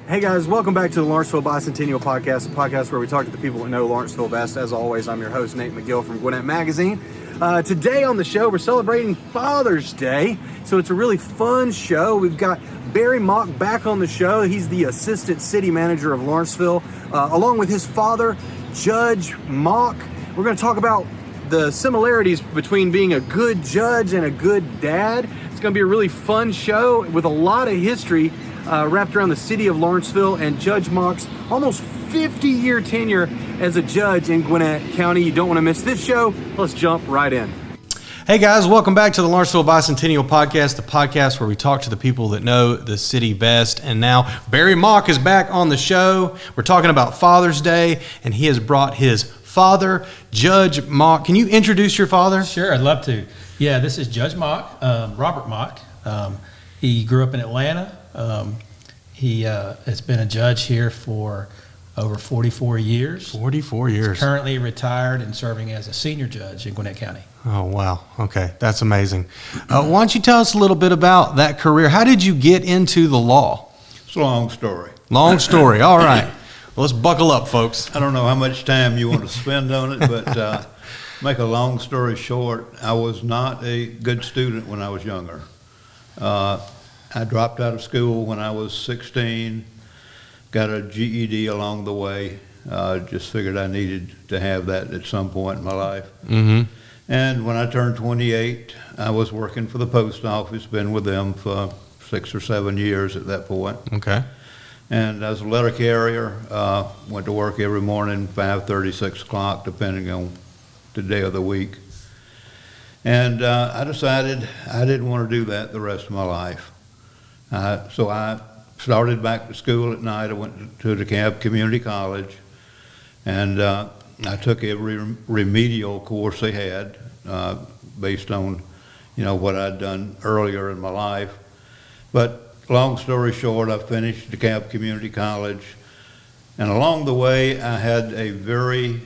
Hey guys, welcome back to the Lawrenceville Bicentennial podcast, a podcast where we talk to the people that know Lawrenceville best. As always, I'm your host, Nate McGill from Gwinnett Magazine. Today on the show, we're celebrating Father's Day, so it's a really fun show. We've got Barry Mock back on the show. He's the assistant city manager of Lawrenceville, along with his father, Judge Mock. We're going to talk about the similarities between being a good judge and a good dad. It's going to be a really fun show with a lot of history wrapped around the city of Lawrenceville and Judge Mock's almost 50-year tenure as a judge in Gwinnett County. You don't want to miss this show. Let's jump right in. Hey guys, welcome back to the Lawrenceville Bicentennial podcast, the podcast where we talk to the people that know the city best. And now Barry Mock is back on the show. We're talking about Father's Day, and he has brought his father, Judge Mock. Can you introduce your father? Sure, I'd love to. Yeah, this is Judge Mock, Robert Mock. He grew up in Atlanta. He has been a judge here for over 44 years. 44 years. He's currently retired and serving as a senior judge in Gwinnett County. Oh, wow. Okay, that's amazing. Why don't you tell us a little bit about that career? How did you get into the law? It's a long story. Long story. All right. Well, let's buckle up, folks. I don't know how much time you want to spend on it, but make a long story short, I was not a good student when I was younger. I dropped out of school when I was 16, got a GED along the way, just figured I needed to have that at some point in my life. Mm-hmm. And when I turned 28, I was working for the post office, been with them for 6 or 7 years at that point. Okay. And as a letter carrier, went to work every morning, 5:30, 6 o'clock, depending on the day of the week. And I decided I didn't want to do that the rest of my life. So I started back to school at night. I went to DeKalb Community College, and I took every remedial course they had based on, what I'd done earlier in my life. But long story short, I finished DeKalb Community College, and along the way, I had a very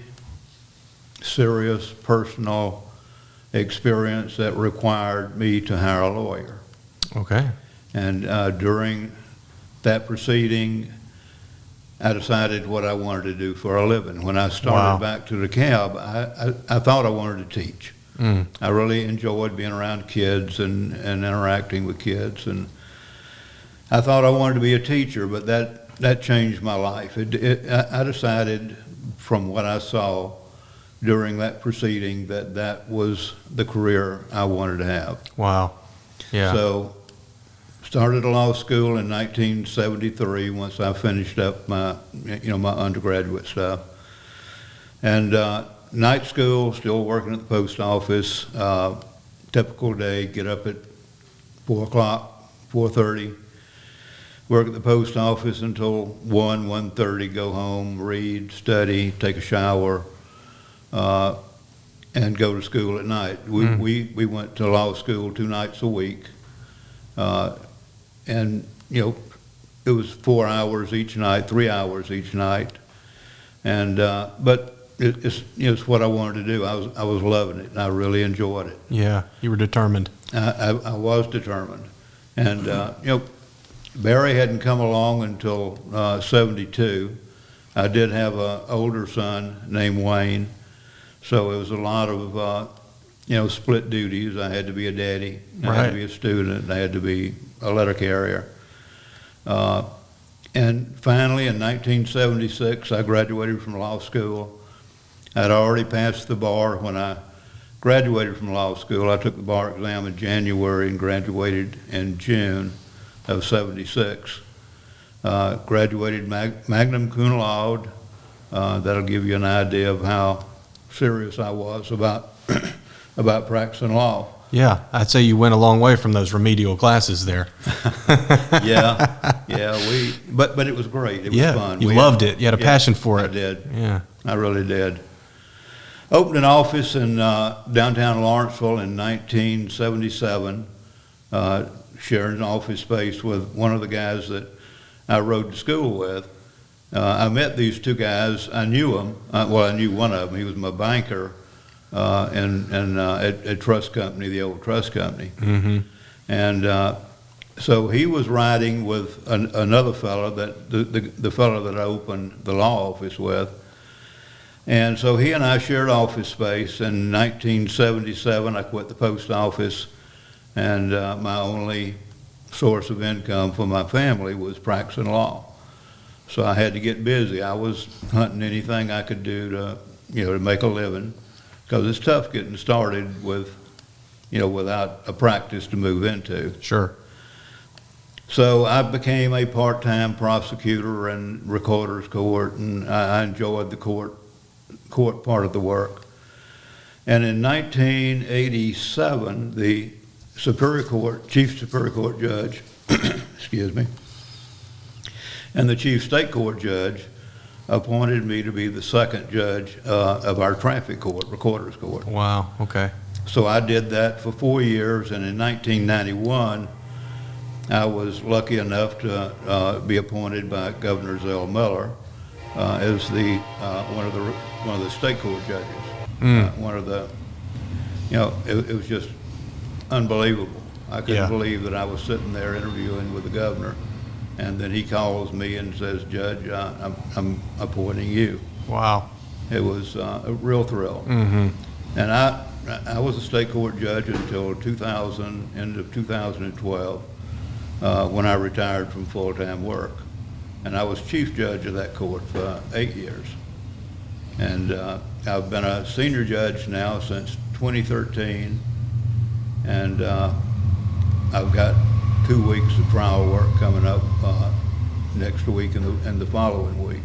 serious personal experience that required me to hire a lawyer. Okay. And during that proceeding, I decided what I wanted to do for a living. When I started back to DeKalb, I thought I wanted to teach. Mm. I really enjoyed being around kids and interacting with kids. And I thought I wanted to be a teacher, but that changed my life. I decided from what I saw during that proceeding that was the career I wanted to have. Wow. Yeah. So started a law school in 1973 once I finished up my undergraduate stuff. And night school, still working at the post office, typical day, get up at 4 o'clock, 4:30, work at the post office until 1:30, go home, read, study, take a shower, and go to school at night. We went to law school 2 nights a week. And, it was 4 hours each night, 3 hours each night. And, but it's what I wanted to do. I was loving it, and I really enjoyed it. Yeah, you were determined. I was determined. And, Barry hadn't come along until 72. I did have an older son named Wayne, so it was a lot of, split duties. I had to be a daddy, I had to be a student, I had to be a letter carrier. And finally, in 1976, I graduated from law school. I'd already passed the bar when I graduated from law school. I took the bar exam in January and graduated in June of 76. Graduated magna cum laude. That'll give you an idea of how serious I was about about practicing law. Yeah, I'd say you went a long way from those remedial classes there. Yeah, but it was great. It was fun. You loved it. You had a passion for it. I did. Yeah, I really did. Opened an office in downtown Lawrenceville in 1977, sharing an office space with one of the guys that I rode to school with. I met these 2 guys. I knew them. I knew one of them. He was my banker at Trust Company, the old Trust Company. Mm-hmm. And So he was riding with another fellow, that the fellow that I opened the law office with. And so he and I shared office space. In 1977, I quit the post office, and my only source of income for my family was practicing law. So I had to get busy. I was hunting anything I could do to make a living, because it's tough getting started with, without a practice to move into. Sure. So I became a part-time prosecutor in recorder's court, and I enjoyed the court part of the work. And in 1987, the Chief Superior Court judge, excuse me, and the Chief State Court judge appointed me to be the second judge of our traffic court, recorder's court. Wow, okay. So I did that for 4 years, and in 1991, I was lucky enough to be appointed by Governor Zell Miller as one of the state court judges. It was just unbelievable. I couldn't believe that I was sitting there interviewing with the governor, and then he calls me and says, "Judge, I'm appointing you." Wow. It was a real thrill. Mm-hmm. And I was a state court judge until end of 2012, when I retired from full-time work. And I was chief judge of that court for 8 years. And I've been a senior judge now since 2013, and I've got 2 weeks of trial work coming up next week and the following week.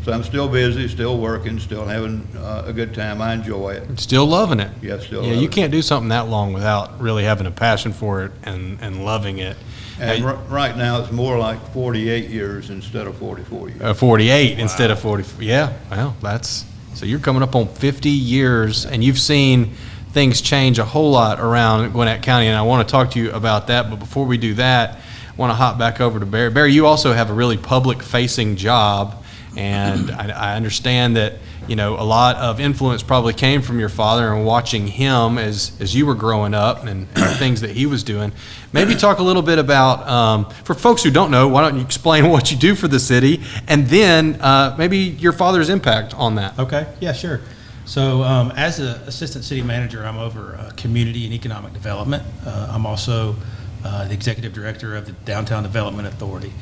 So I'm still busy, still working, still having a good time. I enjoy it. Still loving it. Yeah, still Yeah, love you it. can't do something that long without really having a passion for it and loving it. And right now it's more like 48 years instead of 44 years. 48 instead of 40. Yeah, well, so you're coming up on 50 years, and you've seen things change a whole lot around Gwinnett County, and I want to talk to you about that. But before we do that, I want to hop back over to Barry. Barry, you also have a really public-facing job, and I understand that a lot of influence probably came from your father and watching him as you were growing up and things that he was doing. Maybe talk a little bit about, for folks who don't know, why don't you explain what you do for the city, and then maybe your father's impact on that. Okay, yeah, sure. So as an assistant city manager, I'm over community and economic development. I'm also the executive director of the Downtown Development Authority.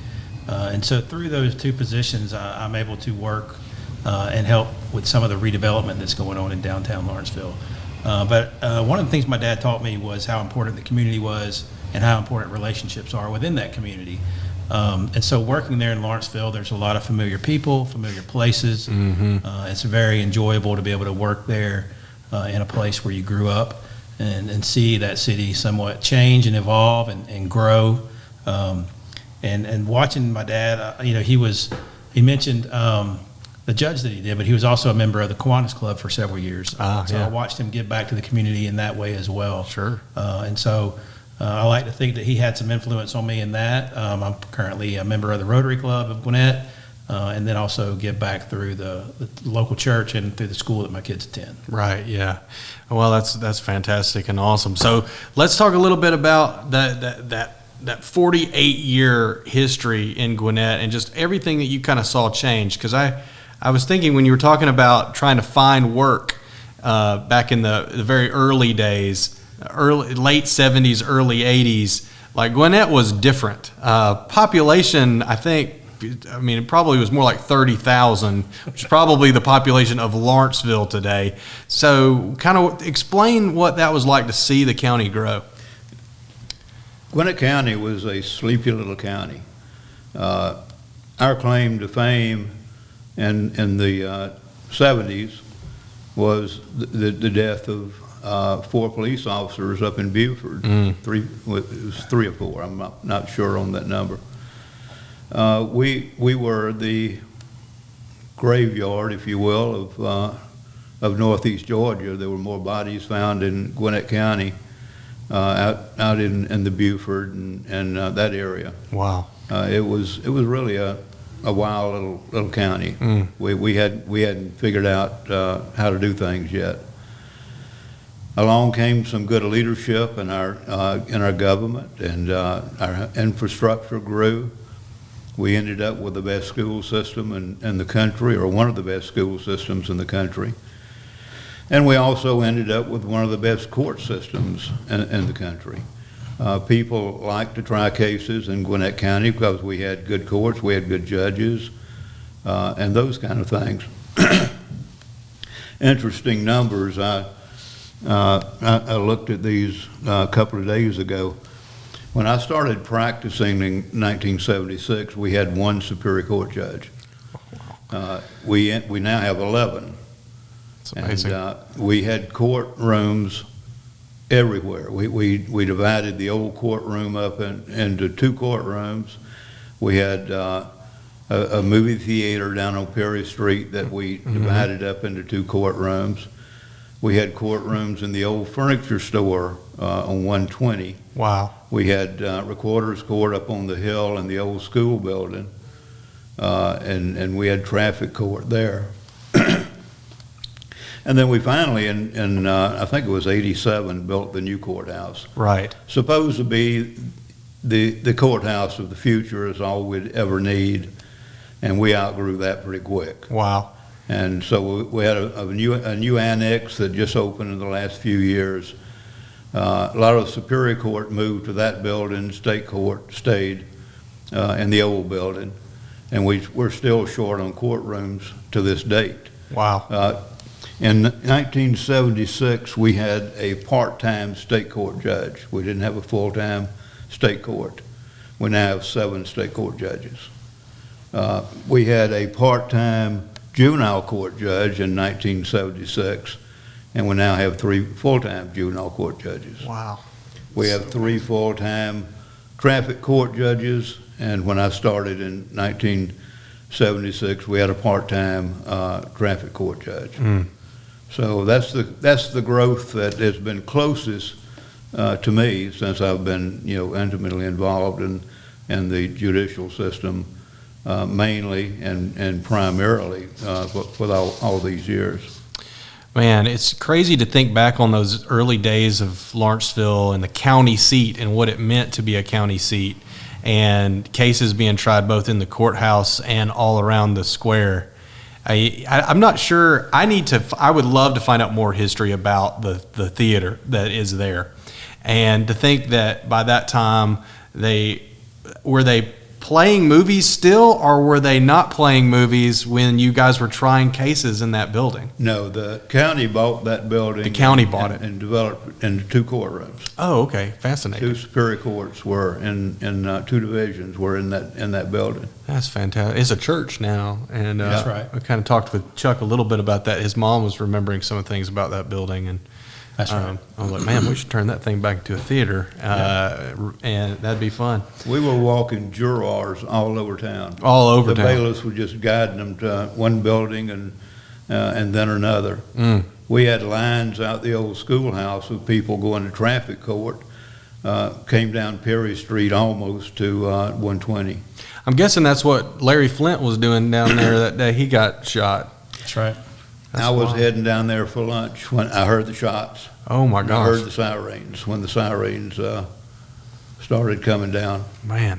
And so through those two positions, I'm able to work and help with some of the redevelopment that's going on in downtown Lawrenceville. But one of the things my dad taught me was how important the community was and how important relationships are within that community. And so working there in Lawrenceville, there's a lot of familiar people, familiar places. Mm-hmm. It's very enjoyable to be able to work there in a place where you grew up and see that city somewhat change and evolve and grow. And watching my dad, he mentioned the judge that he did, but he was also a member of the Kiwanis Club for several years. So yeah. I watched him give back to the community in that way as well. Sure. And so I like to think that he had some influence on me in that. I'm currently a member of the Rotary Club of Gwinnett, and then also give back through the local church and through the school that my kids attend. Right, yeah. Well, that's fantastic and awesome. So let's talk a little bit about that 48-year history in Gwinnett and just everything that you kind of saw change. Because I was thinking when you were talking about trying to find work back in the very early days, late 70s, early 80s, like Gwinnett was different. Population, it probably was more like 30,000, which is probably the population of Lawrenceville today. So kind of explain what that was like to see the county grow. Gwinnett County was a sleepy little county. Our claim to fame in the 70s was the death of 4 police officers up in Beaufort. It was 3 or 4. I'm not sure on that number. We were the graveyard, if you will, of northeast Georgia. There were more bodies found in Gwinnett County out in the Beaufort and that area. Wow. It was really a wild little county. We hadn't figured out how to do things yet. Along came some good leadership in our government, and our infrastructure grew. We ended up with the best school system in the country, or one of the best school systems in the country. And we also ended up with one of the best court systems in the country. People like to try cases in Gwinnett County because we had good courts, we had good judges, and those kind of things. Interesting numbers. I looked at these a couple of days ago. When I started practicing in 1976, we had one Superior Court judge. We now have 11. That's amazing. And we had courtrooms everywhere. We divided the old courtroom up into two courtrooms. We had a movie theater down on Perry Street that we divided up into two courtrooms. We had courtrooms in the old furniture store on 120. Wow. We had recorder's court up on the hill in the old school building, and we had traffic court there. And then we finally, in I think it was 87, built the new courthouse. Right. Supposed to be the courthouse of the future is all we'd ever need, and we outgrew that pretty quick. Wow. And so we had a new annex that just opened in the last few years. A lot of the Superior Court moved to that building. State Court stayed in the old building, and we're still short on courtrooms to this date. Wow. In 1976, we had a part-time state court judge. We didn't have a full-time state court. We now have 7 state court judges. We had a part-time juvenile court judge in 1976, and we now have 3 full-time juvenile court judges. Wow. We have 3 full-time traffic court judges, and when I started in 1976, we had a part-time traffic court judge. So that's the growth that has been closest to me since I've been intimately involved in the judicial system, mainly and primarily with all these years. Man, it's crazy to think back on those early days of Lawrenceville and the county seat and what it meant to be a county seat, and cases being tried both in the courthouse and all around the square. I'm not sure. I would love to find out more history about the theater that is there, and to think that by that time were they playing movies still, or were they not playing movies when you guys were trying cases in that building? No, the county bought that building. The county bought it and developed it into 2 courtrooms. Oh, okay, fascinating. 2 superior courts were in 2 divisions were in that building. That's fantastic. It's a church now, and That's right. I kind of talked with Chuck a little bit about that. His mom was remembering some of the things about that building, and That's right. I was like, man, we should turn that thing back into a theater, and that'd be fun. We were walking jurors all over town. All over town. The bailiffs were just guiding them to one building and then another. We had lines out the old schoolhouse of people going to traffic court. Came down Perry Street almost to 120. I'm guessing that's what Larry Flint was doing down there that day he got shot. That's right. That's I was wild. heading down there for lunch when I heard the shots. Oh my I gosh. heard the sirens when the sirens started coming down. Man,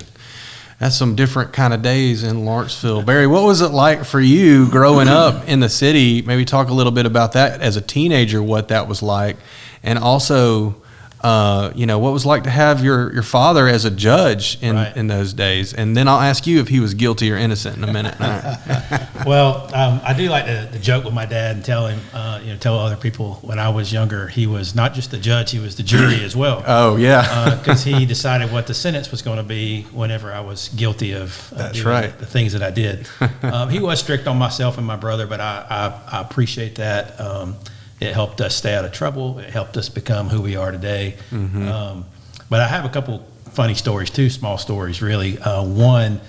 that's some different kind of days in Lawrenceville. Barry, what was it like for you growing up in the city? Maybe talk a little bit about that as a teenager, what that was like, and also, what it was like to have your father as a judge in those days. And then I'll ask you if he was guilty or innocent in a minute. Well, I do like to joke with my dad and tell him, tell other people when I was younger, he was not just the judge, he was the jury as well. Oh, yeah. Because he decided what the sentence was going to be whenever I was guilty of That's doing right. the things that I did. He was strict on myself and my brother, but I appreciate that. It helped us stay out of trouble. It helped us become who we are today. But I have a couple funny stories too, small stories really. One,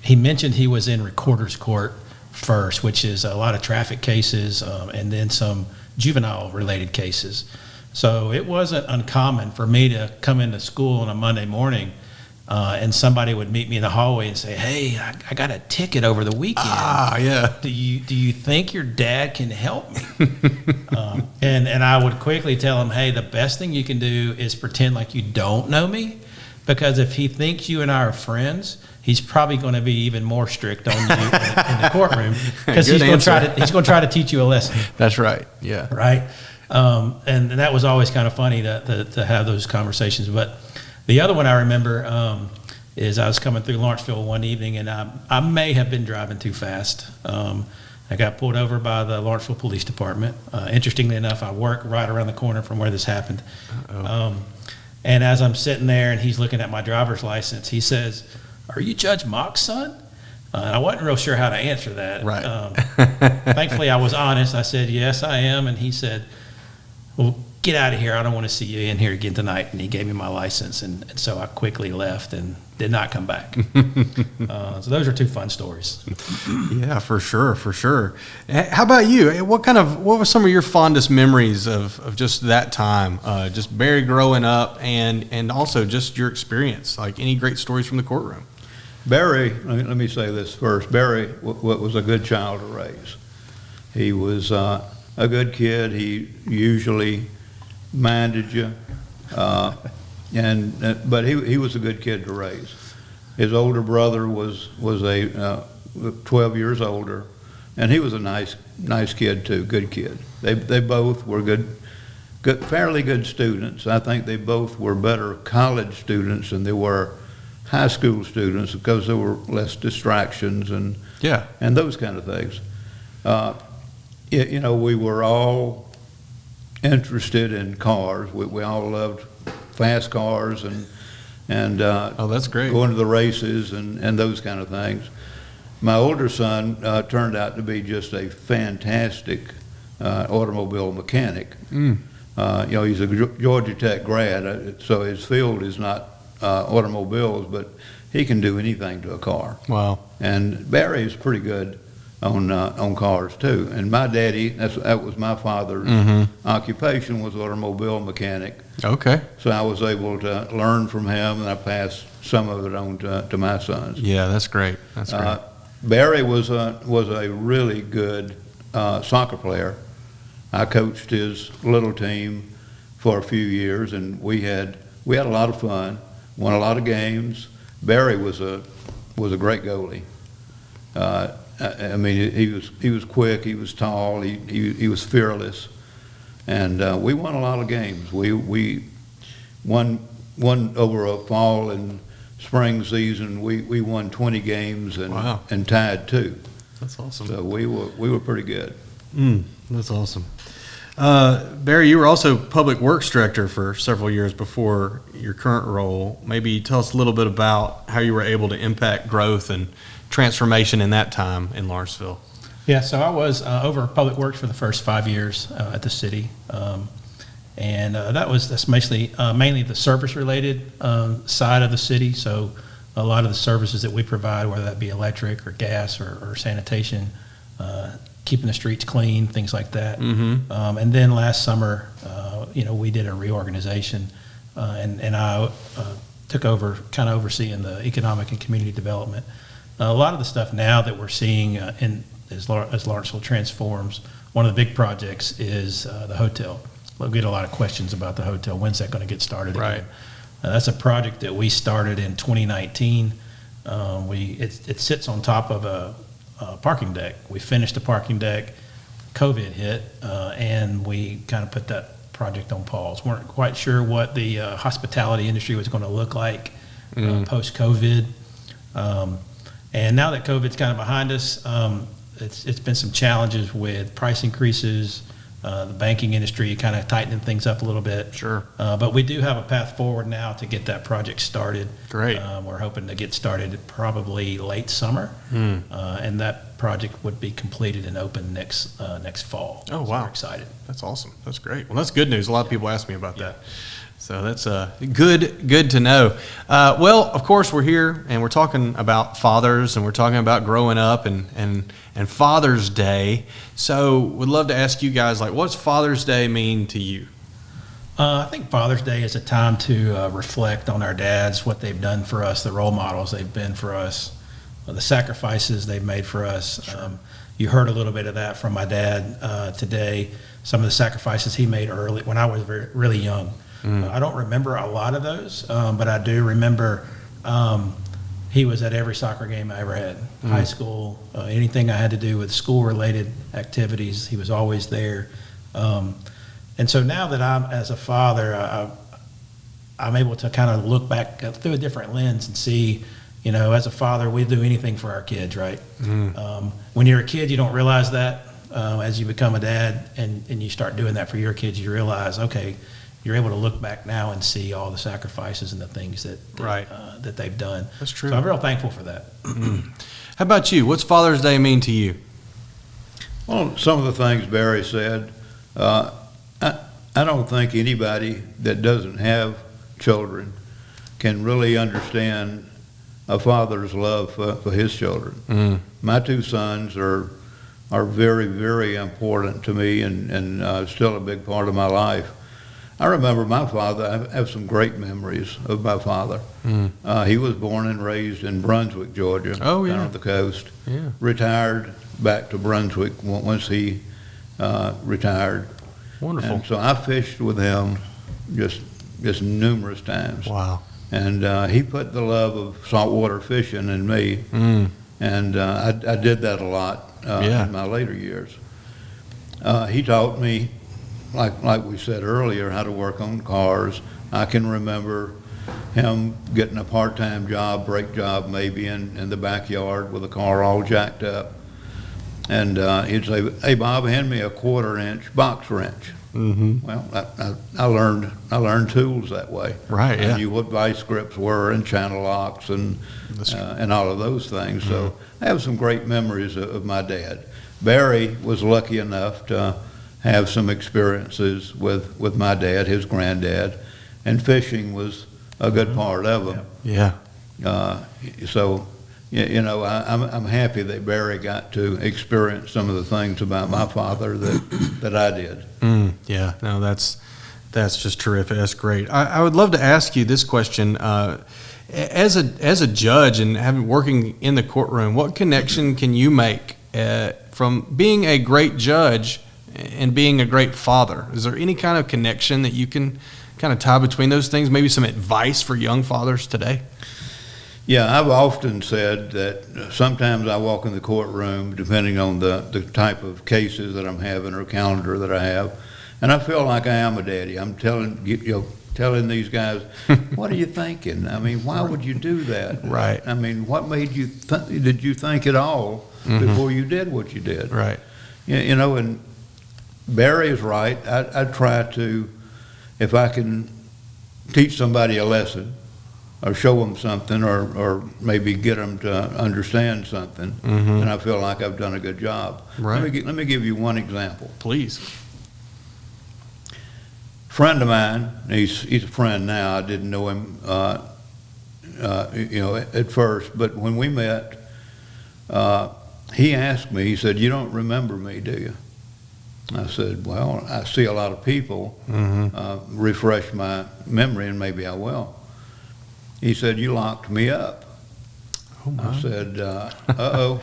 he mentioned he was in recorder's court first, which is a lot of traffic cases and then some juvenile related cases. So it wasn't uncommon for me to come into school on a Monday morning and somebody would meet me in the hallway and say, "Hey, I got a ticket over the weekend. Yeah. Do you think your dad can help me?" And I would quickly tell him, "Hey, the best thing you can do is pretend like you don't know me, because if he thinks you and I are friends, he's probably going to be even more strict on you in the courtroom, because he's going to try to teach you a lesson." That's right. Yeah. Right. And that was always kind of funny to have those conversations. But the other one I remember is I was coming through Lawrenceville one evening, and I may have been driving too fast. I got pulled over by the Lawrenceville Police Department. Interestingly enough, I work right around the corner from where this happened. And as I'm sitting there and he's looking at my driver's license, he says, "Are you Judge Mock's son?" I wasn't real sure how to answer that. Right. Thankfully, I was honest. I said, "Yes, I am." And he said, "Well, get out of here. I don't want to see you in here again tonight." And he gave me my license. And so I quickly left and did not come back. So those are two fun stories. Yeah, for sure, for sure. How about you? What were some of your fondest memories of just that time? Just Barry growing up, and also just your experience, like any great stories from the courtroom? Barry, let me say this first. Barry was a good child to raise. He was a good kid. He usually minded you, but he was a good kid to raise. His older brother was 12 years older, and he was a nice kid too, good kid. They both were good, fairly good students. I think they both were better college students than they were high school students, because there were less distractions and those kind of things. We were all interested in cars. We all loved fast cars and oh, that's great. Going to the races and those kind of things. My older son turned out to be just a fantastic automobile mechanic. He's a Georgia Tech grad, so his field is not automobiles, but he can do anything to a car. Wow. And Barry is pretty good on cars too. And my daddy, that was my father's occupation, was automobile mechanic. Okay. So I was able to learn from him, and I passed some of it on to my sons. Yeah, that's great. That's great. Barry was a really good soccer player. I coached his little team for a few years, and we had a lot of fun. Won a lot of games. Barry was a great goalie. He was quick. He was tall. He was fearless, and we won a lot of games. We won over a fall and spring season. We won 20 games and tied 2. That's awesome. So we were pretty good. That's awesome. Barry, you were also public works director for several years before your current role. Maybe tell us a little bit about how you were able to impact growth and transformation in that time in Lawrenceville. Yeah, so I was over public works for the first 5 years at the city, and that's mainly the service-related side of the city. So a lot of the services that we provide, whether that be electric or gas or sanitation, keeping the streets clean, things like that. And then last summer, we did a reorganization, and I took over kind of overseeing the economic and community development. A lot of the stuff now that we're seeing as Lawrenceville transforms, one of the big projects is the hotel. We get a lot of questions about the hotel. When's that going to get started again? Right. That's a project that we started in 2019. It sits on top of a parking deck. We finished the parking deck, COVID hit, and we kind of put that project on pause. Weren't quite sure what the hospitality industry was going to look like post-COVID. And now that COVID's kind of behind us, it's been some challenges with price increases, the banking industry kind of tightening things up a little bit. Sure. But we do have a path forward now to get that project started. Great. We're hoping to get started probably late summer, and that project would be completed and open next fall. Oh, so wow. We're excited. That's awesome. That's great. Well, that's good news. A lot of people ask me about that. So that's good to know. Well, of course, we're here and we're talking about fathers and we're talking about growing up and Father's Day. So we'd love to ask you guys, what's Father's Day mean to you? I think Father's Day is a time to reflect on our dads, what they've done for us, the role models they've been for us, the sacrifices they've made for us. Sure. You heard a little bit of that from my dad today, some of the sacrifices he made early when I was really young. I don't remember a lot of those, but I do remember he was at every soccer game I ever had, high school, anything I had to do with school-related activities, he was always there. And so now that I'm, as a father, I'm able to kind of look back through a different lens and see, as a father, we do anything for our kids, right? When you're a kid, you don't realize that. As you become a dad and you start doing that for your kids, you realize, okay, you're able to look back now and see all the sacrifices and the things that they've done. That's true. So I'm real thankful for that. How about you? What's Father's Day mean to you? Well, some of the things Barry said, I don't think anybody that doesn't have children can really understand a father's love for his children. My two sons are very, very important to me and still a big part of my life. I remember my father. I have some great memories of my father. He was born and raised in Brunswick, Georgia, down at the coast. Yeah. Retired back to Brunswick once he retired. Wonderful. And so I fished with him just numerous times. Wow. And he put the love of saltwater fishing in me. And I did that a lot in my later years. He taught me, like we said earlier, how to work on cars. I can remember him getting a part-time job, brake job maybe, in the backyard with a car all jacked up. And he'd say, "Hey, Bob, hand me a 1/4-inch box wrench." Well, I learned tools that way. Right. Yeah. I knew what vice grips were and channel locks and all of those things. So I have some great memories of my dad. Barry was lucky enough to have some experiences with my dad, his granddad, and fishing was a good part of them. Yeah. So. I'm happy that Barry got to experience some of the things about my father that I did. Yeah, no, that's just terrific. That's great. I would love to ask you this question. As a judge and working in the courtroom, what connection can you make from being a great judge and being a great father? Is there any kind of connection that you can kind of tie between those things? Maybe some advice for young fathers today? Yeah, I've often said that sometimes I walk in the courtroom, depending on the type of cases that I'm having or calendar that I have, and I feel like I am a daddy. I'm telling these guys, what are you thinking? I mean, why would you do that? Right. I mean, what made you did you think at all before you did what you did? Right. And Barry is right. I try to, if I can teach somebody a lesson, or show them something, or maybe get them to understand something, and I feel like I've done a good job. Right. Let me give you one example. Please. Friend of mine, he's a friend now. I didn't know him, at first, but when we met, he asked me. He said, "You don't remember me, do you?" I said, "Well, I see a lot of people. Refresh my memory, and maybe I will." He said, "You locked me up." Oh my. I said, uh-oh.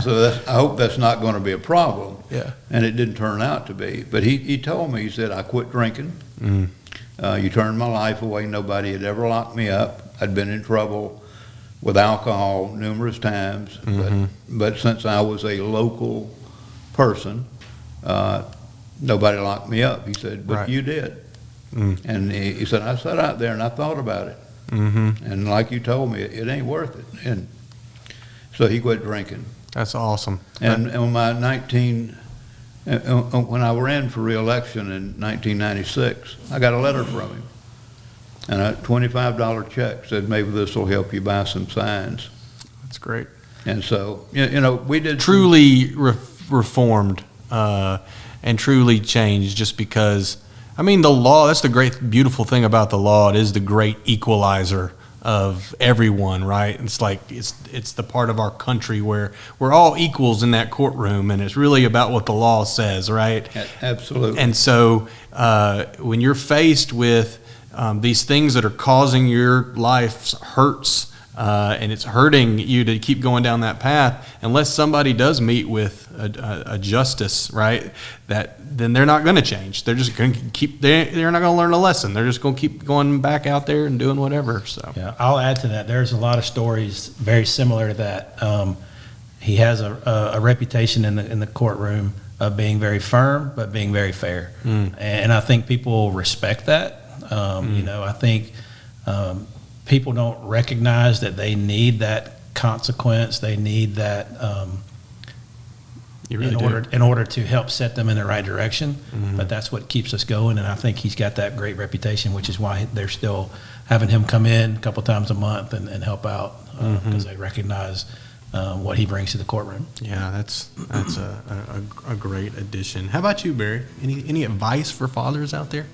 So I hope that's not going to be a problem. Yeah. And it didn't turn out to be. But he told me, he said, "I quit drinking. You turned my life away. Nobody had ever locked me up. I'd been in trouble with alcohol numerous times. But since I was a local person, nobody locked me up." He said, "But Right. you did." And he said, "I sat out there and I thought about it. And like you told me, it ain't worth it." And so he quit drinking. That's awesome. And on my when I ran for re-election in 1996, I got a letter from him. And a $25 check said, "Maybe this will help you buy some signs." That's great. And so, we did Truly reformed and truly changed, just because, I mean, the law, that's the great, beautiful thing about the law. It is the great equalizer of everyone, right? It's like it's the part of our country where we're all equals in that courtroom, and it's really about what the law says, right? Absolutely. And so when you're faced with these things that are causing your life's hurts, and it's hurting you to keep going down that path, unless somebody does meet with a justice, right, then they're not going to change. They're just going to keep, they're not going to learn a lesson. They're just going to keep going back out there and doing whatever. So Yeah, I'll add to that. There's a lot of stories very similar to that. He has a reputation in the courtroom of being very firm, but being very fair. And I think people respect that. I think people don't recognize that they need that consequence. They need that in order to help set them in the right direction. But that's what keeps us going. And I think he's got that great reputation, which is why they're still having him come in a couple times a month and help out because they recognize what he brings to the courtroom. Yeah, that's a great addition. How about you, Barry? Any advice for fathers out there?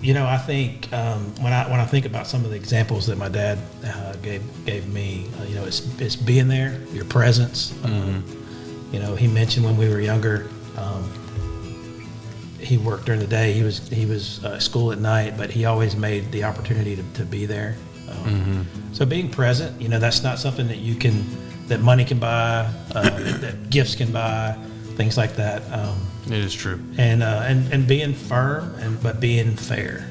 I think when I think about some of the examples that my dad gave me, it's being there, your presence. He mentioned when we were younger, he worked during the day. He was at school at night, but he always made the opportunity to be there. So being present, that's not something that money can buy, that gifts can buy, things like that. It is true. And being firm, but being fair.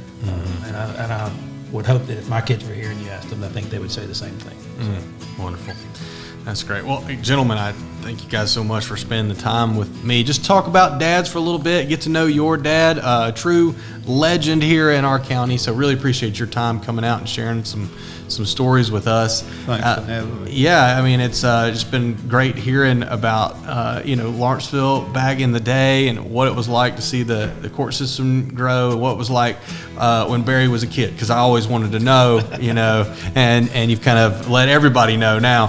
And I would hope that if my kids were here and you asked them, I think they would say the same thing. Wonderful. That's great. Well, gentlemen, I thank you guys so much for spending the time with me. Just talk about dads for a little bit, get to know your dad, a true legend here in our county. So really appreciate your time coming out and sharing some stories with us. Thanks for having me. Yeah, I mean, it's just been great hearing about, Lawrenceville back in the day and what it was like to see the court system grow, and what it was like when Barry was a kid, because I always wanted to know, and you've kind of let everybody know now.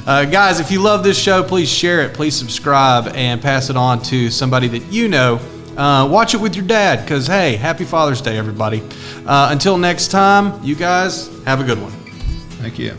Guys, if you love this show, please share it, please subscribe, and pass it on to somebody that you know. Watch it with your dad, because, hey, happy Father's Day, everybody. Until next time, you guys have a good one. Thank you.